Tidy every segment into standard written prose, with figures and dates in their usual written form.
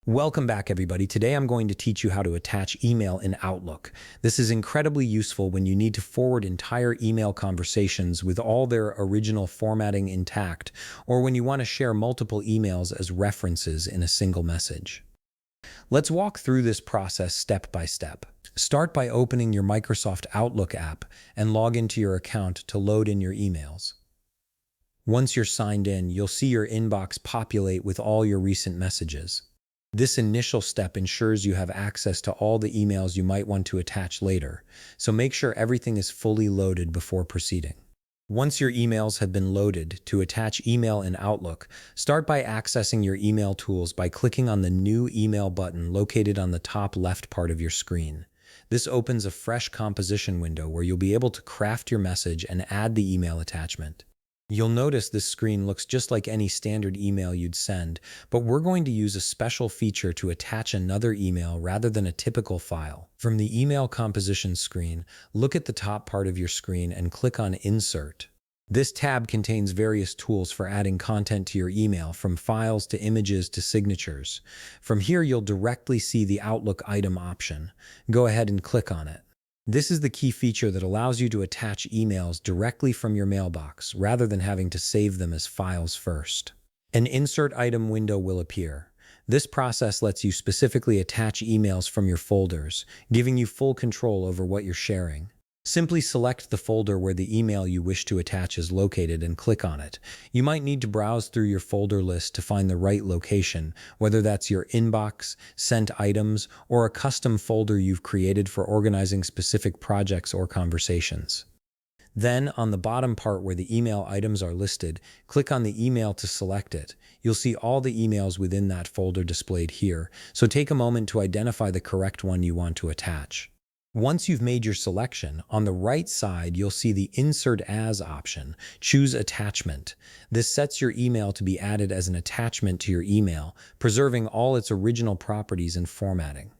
Welcome back, everybody. Today I'm going to teach you how to attach email in Outlook. This is incredibly useful when you need to forward entire email conversations with all their original formatting intact, or when you want to share multiple emails as references in a single message. Let's walk through this process step by step. Start by opening your Microsoft Outlook app and log into your account to load in your emails. Once you're signed in, you'll see your inbox populate with all your recent messages. This initial step ensures you have access to all the emails you might want to attach later, so make sure everything is fully loaded before proceeding. Once your emails have been loaded, to attach email in Outlook, start by accessing your email tools by clicking on the New Email button located on the top left part of your screen. This opens a fresh composition window where you'll be able to craft your message and add the email attachment. You'll notice this screen looks just like any standard email you'd send, but we're going to use a special feature to attach another email rather than a typical file. From the email composition screen, look at the top part of your screen and click on Insert. This tab contains various tools for adding content to your email, from files to images to signatures. From here, you'll directly see the Outlook item option. Go ahead and click on it. This is the key feature that allows you to attach emails directly from your mailbox rather than having to save them as files first. An Insert Item window will appear. This process lets you specifically attach emails from your folders, giving you full control over what you're sharing. Simply select the folder where the email you wish to attach is located and click on it. You might need to browse through your folder list to find the right location, whether that's your inbox, sent items, or a custom folder you've created for organizing specific projects or conversations. Then, on the bottom part where the email items are listed, click on the email to select it. You'll see all the emails within that folder displayed here, so take a moment to identify the correct one you want to attach. Once you've made your selection, on the right side you'll see the Insert As option. Choose Attachment. This sets your email to be added as an attachment to your email, preserving all its original properties and formatting.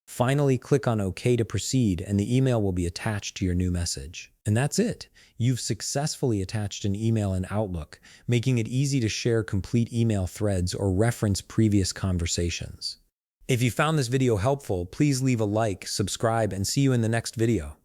Finally, click on OK to proceed, and the email will be attached to your new message. And that's it. You've successfully attached an email in Outlook, making it easy to share complete email threads or reference previous conversations. If you found this video helpful, please leave a like, subscribe, and see you in the next video.